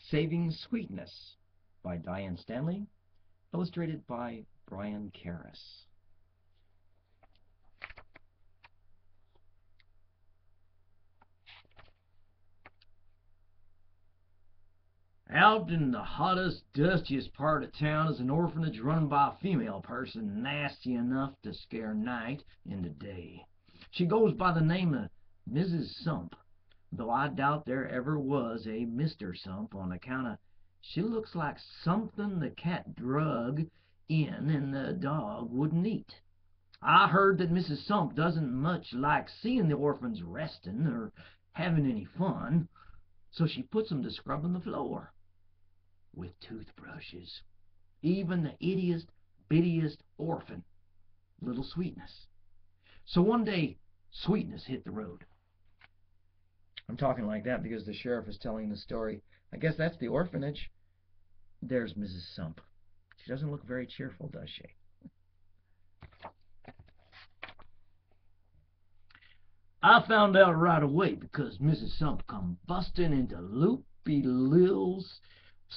Saving Sweetness by Diane Stanley, illustrated by Brian Karras. Out in the hottest, dustiest part of town is an orphanage run by a female person nasty enough to scare night into day. She goes by the name of Mrs. Sump, though I doubt there ever was a Mr. Sump on account of she looks like something the cat drug in and the dog wouldn't eat. I heard that Mrs. Sump doesn't much like seeing the orphans resting or having any fun, so she puts them to scrubbing the floor with toothbrushes. Even the ittiest, bittiest orphan, little Sweetness. So one day, Sweetness hit the road. I'm talking like that because the sheriff is telling the story. I guess that's the orphanage. There's Mrs. Sump. She doesn't look very cheerful, does she? I found out right away because Mrs. Sump come busting into Loopy Lil's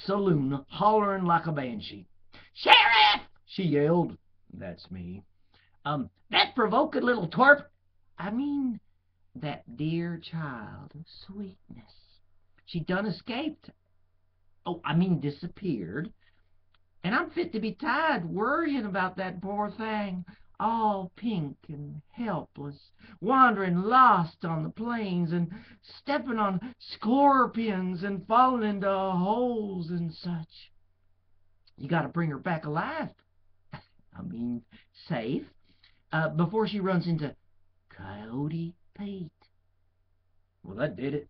saloon hollering like a banshee. "Sheriff!" she yelled. That's me. "That provoking little twerp, I mean, that dear child of Sweetness, she done escaped. Oh, I mean disappeared. And I'm fit to be tied worrying about that poor thing, all pink and helpless, wandering lost on the plains and stepping on scorpions and falling into holes and such. You got to bring her back alive, I mean safe, before she runs into Coyote Pete." Well, that did it.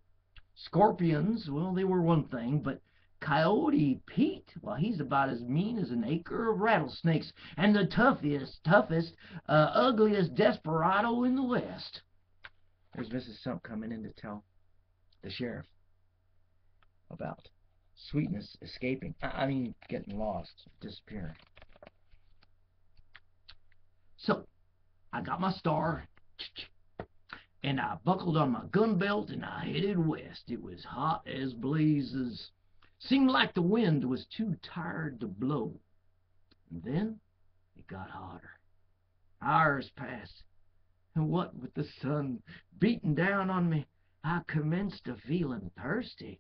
Scorpions, well, they were one thing, but Coyote Pete, well, he's about as mean as an acre of rattlesnakes and the toughest, ugliest desperado in the West. There's Mrs. Sump coming in to tell the sheriff about Sweetness escaping. I mean, getting lost, disappearing. So, I got my star, and I buckled on my gun belt, and I headed west. It was hot as blazes. Seemed like the wind was too tired to blow. And then it got hotter. Hours passed, and what with the sun beating down on me, I commenced to feeling thirsty.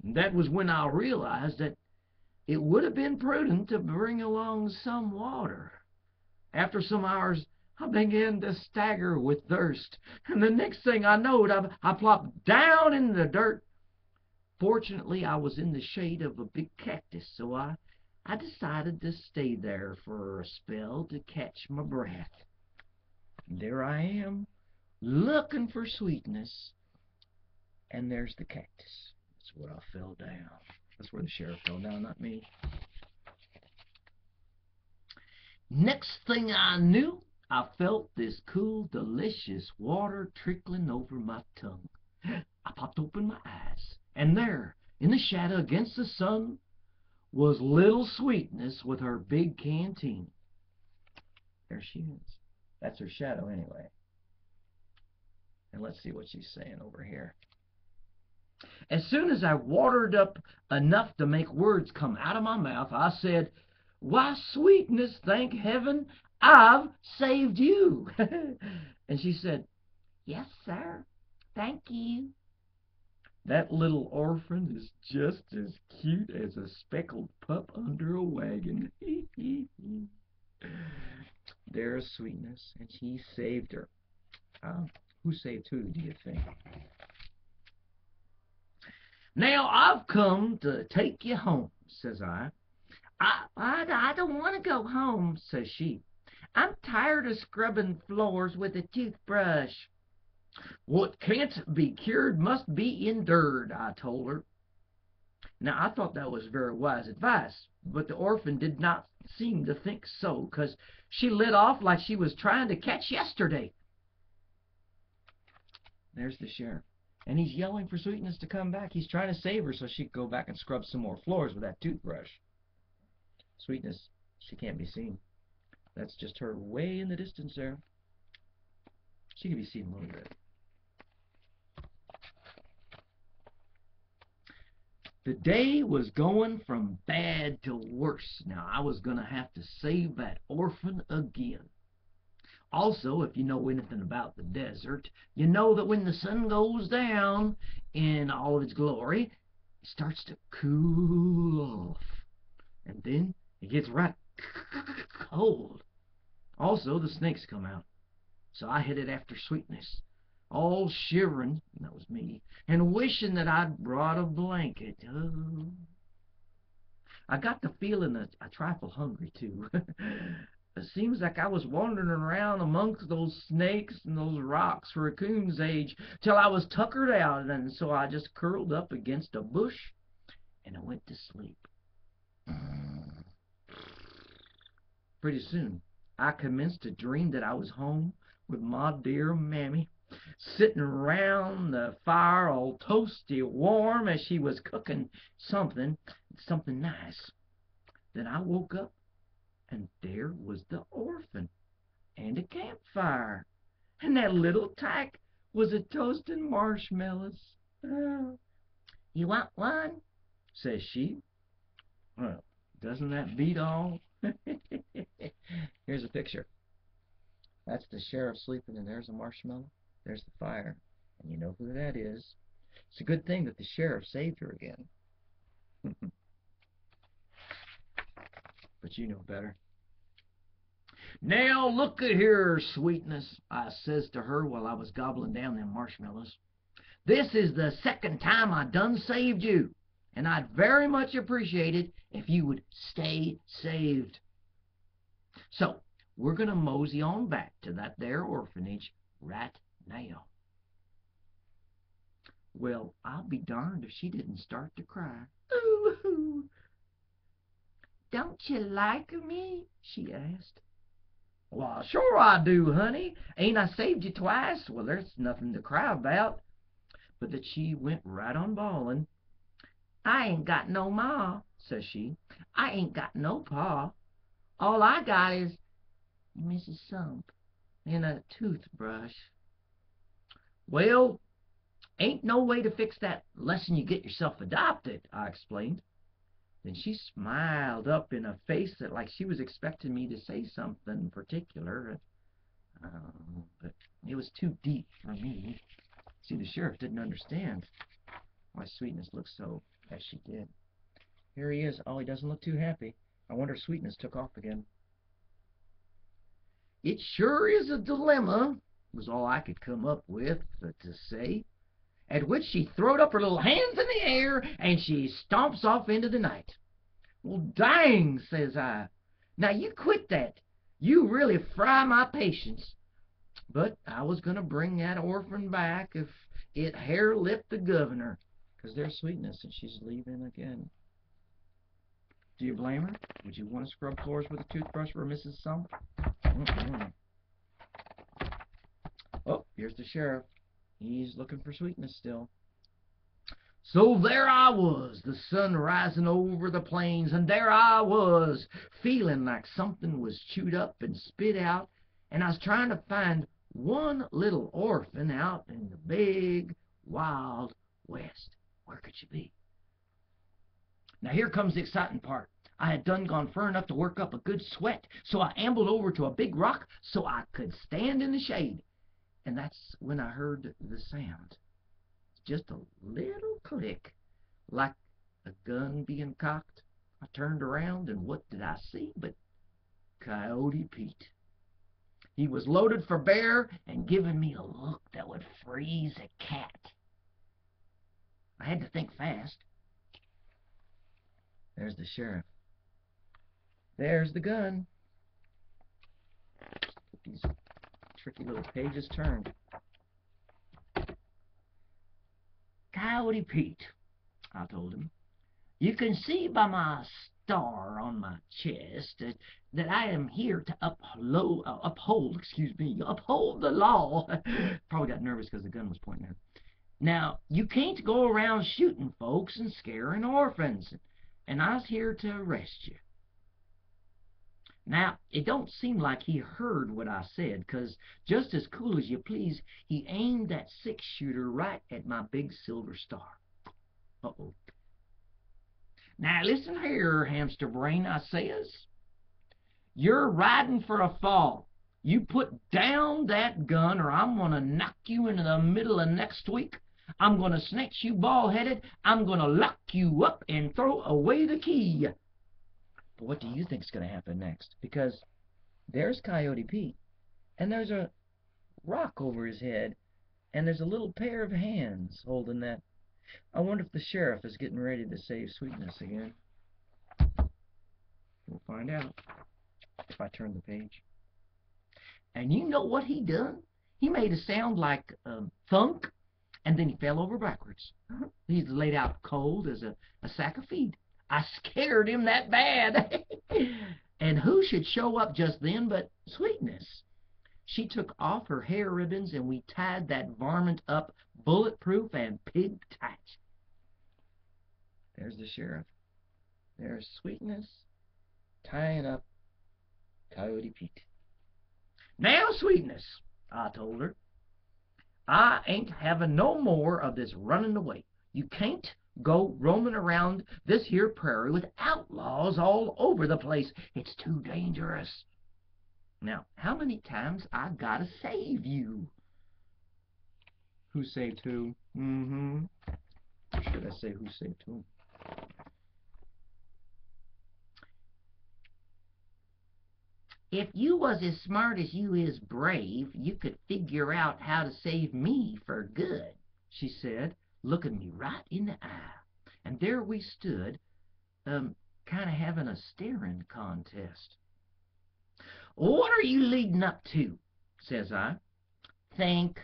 And that was when I realized that it would have been prudent to bring along some water. After some hours, I began to stagger with thirst, and the next thing I knowed, I plopped down in the dirt. Fortunately, I was in the shade of a big cactus, so I decided to stay there for a spell to catch my breath. And there I am, looking for Sweetness, and there's the cactus. That's where I fell down. That's where the sheriff fell down, not me. Next thing I knew, I felt this cool, delicious water trickling over my tongue. I popped open my eyes, and there, in the shadow against the sun, was little Sweetness with her big canteen. There she is. That's her shadow anyway. And let's see what she's saying over here. As soon as I watered up enough to make words come out of my mouth, I said, "Why, Sweetness, thank heaven, I've saved you." And she said, "Yes, sir. Thank you." That little orphan is just as cute as a speckled pup under a wagon. There's Sweetness, and she saved her. Who saved who, do you think? "Now I've come to take you home," says I. I don't want to go home," says she. "I'm tired of scrubbing floors with a toothbrush." "What can't be cured must be endured," I told her. Now, I thought that was very wise advice, but the orphan did not seem to think so, because she lit off like she was trying to catch yesterday. There's the sheriff, and he's yelling for Sweetness to come back. He's trying to save her so she could go back and scrub some more floors with that toothbrush. Sweetness, she can't be seen. That's just her way in the distance there. She can be seen a little bit. The day was going from bad to worse. Now, I was going to have to save that orphan again. Also, if you know anything about the desert, you know that when the sun goes down in all of its glory, it starts to cool off. And then it gets right cold. Also, the snakes come out. So I headed after Sweetness, all shivering, that was me, and wishing that I'd brought a blanket. Oh. I got the feeling that a trifle hungry, too. It seems like I was wandering around amongst those snakes and those rocks for a coon's age till I was tuckered out, and so I just curled up against a bush and I went to sleep. Pretty soon, I commenced to dream that I was home with my dear mammy, sitting around the fire all toasty warm as she was cooking something nice. Then I woke up, and there was the orphan, and a campfire, and that little tyke was a-toasting marshmallows. Oh. "You want one?" says she. Well, doesn't that beat all? Here's a picture. That's the sheriff sleeping, and there's a marshmallow. There's the fire, and you know who that is. It's a good thing that the sheriff saved her again. But you know better. "Now, look at here, Sweetness," I says to her while I was gobbling down them marshmallows. "This is the second time I done saved you, and I'd very much appreciate it if you would stay saved. So, we're going to mosey on back to that there orphanage right now." Well, I'll be darned if she didn't start to cry. "Ooh, don't you like me?" she asked. "Well, sure I do, honey. Ain't I saved you twice? Well, there's nothing to cry about." But that she went right on bawling. "I ain't got no ma," says she. "I ain't got no pa. All I got is Mrs. Sump and a toothbrush." "Well, ain't no way to fix that lessen you get yourself adopted," I explained. Then she smiled up in a face that like she was expecting me to say something particular. But it was too deep for me. See, the sheriff didn't understand why Sweetness looked so as she did. Here he is. Oh, he doesn't look too happy. I wonder if Sweetness took off again. "It sure is a dilemma," was all I could come up with to say. At which she throwed up her little hands in the air, and she stomps off into the night. "Well, dang," says I. "Now, you quit that. You really fry my patience." But I was going to bring that orphan back if it hair-lipped the governor, 'cause there's Sweetness, and she's leaving again. Do you blame her? Would you want to scrub floors with a toothbrush for Mrs. Sump? Oh, here's the sheriff. He's looking for Sweetness still. So there I was, the sun rising over the plains, and there I was, feeling like something was chewed up and spit out, and I was trying to find one little orphan out in the big, wild West. Where could she be? Now here comes the exciting part. I had done gone far enough to work up a good sweat, so I ambled over to a big rock so I could stand in the shade. And that's when I heard the sound. Just a little click, like a gun being cocked. I turned around, and what did I see but Coyote Pete. He was loaded for bear and giving me a look that would freeze a cat. I had to think fast. There's the sheriff. There's the gun. Get these tricky little pages turned. "Coyote Pete," I told him, "you can see by my star on my chest that I am here to uphold the law." Probably got nervous because the gun was pointing at him. "Now, you can't go around shooting folks and scaring orphans, and I was here to arrest you." Now, it don't seem like he heard what I said, 'cause just as cool as you please, he aimed that 6-shooter right at my big silver star. Uh-oh. Now listen here, hamster brain, I says. You're riding for a fall. You put down that gun or I'm going to knock you into the middle of next week. I'm going to snatch you bald-headed. I'm going to lock you up and throw away the key. But what do you think's going to happen next? Because there's Coyote Pete, and there's a rock over his head, and there's a little pair of hands holding that. I wonder if the sheriff is getting ready to save Sweetness again. We'll find out if I turn the page. And you know what he done? He made a sound like thunk, and then he fell over backwards. He's laid out cold as a sack of feed. I scared him that bad. And who should show up just then but Sweetness? She took off her hair ribbons, and we tied that varmint up bulletproof and pig tight. There's the sheriff. There's Sweetness tying up Coyote Pete. Now, Sweetness, I told her, I ain't having no more of this running away. You can't go roaming around this here prairie with outlaws all over the place. It's too dangerous. Now, how many times I gotta save you? Who saved who? Or should I say who saved who? If you was as smart as you is brave, you could figure out how to save me for good, she said, looking me right in the eye. And there we stood, kind of having a staring contest. What are you leading up to? Says I. Think,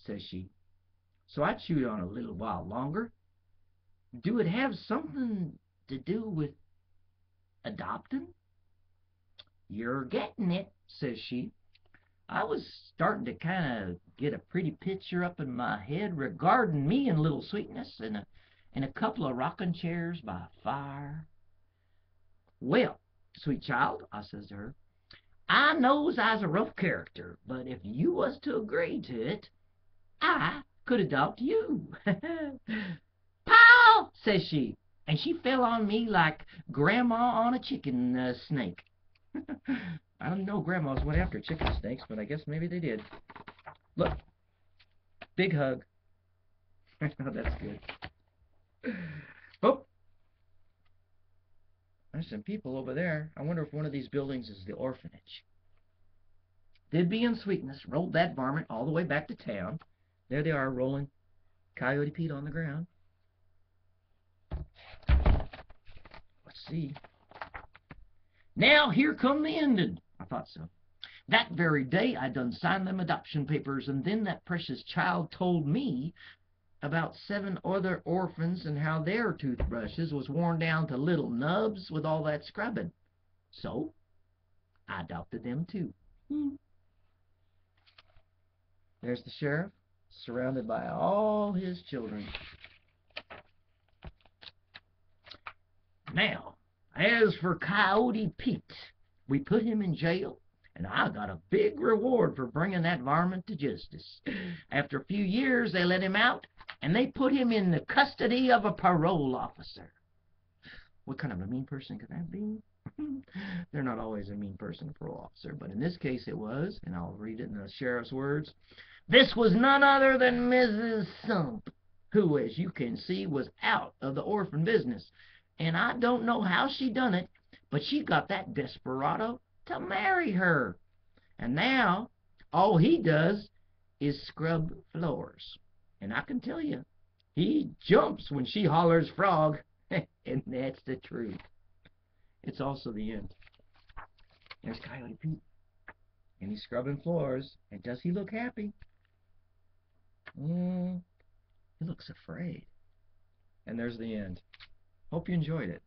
says she. So I chewed on a little while longer. Do it have something to do with adopting? You're getting it, says she. I was starting to kind of get a pretty picture up in my head regarding me and little Sweetness and a couple of rocking chairs by a fire. Well, sweet child, I says to her, I knows I's a rough character, but if you was to agree to it, I could adopt you. Pow! Says she, and she fell on me like Grandma on a chicken snake. I don't know grandmas went after chicken snakes, but I guess maybe they did. Look. Big hug. That's good. Oh. There's some people over there. I wonder if one of these buildings is the orphanage. Dibby and Sweetness rolled that varmint all the way back to town. There they are, rolling Coyote Pete on the ground. Let's see. Now, here come the ending. I thought so. That very day, I done signed them adoption papers, and then that precious child told me about 7 other orphans and how their toothbrushes was worn down to little nubs with all that scrubbing. So, I adopted them too. There's the sheriff, surrounded by all his children. Now, as for Coyote Pete, we put him in jail, and I got a big reward for bringing that varmint to justice. After a few years, they let him out, and they put him in the custody of a parole officer. What kind of a mean person could that be? They're not always a mean person, a parole officer, but in this case it was, and I'll read it in the sheriff's words. This was none other than Mrs. Sump, who, as you can see, was out of the orphan business. And I don't know how she done it, but she got that desperado to marry her. And now, all he does is scrub floors. And I can tell you, he jumps when she hollers frog. And that's the truth. It's also the end. There's Coyote Pete. And he's scrubbing floors. And does he look happy? He looks afraid. And there's the end. Hope you enjoyed it.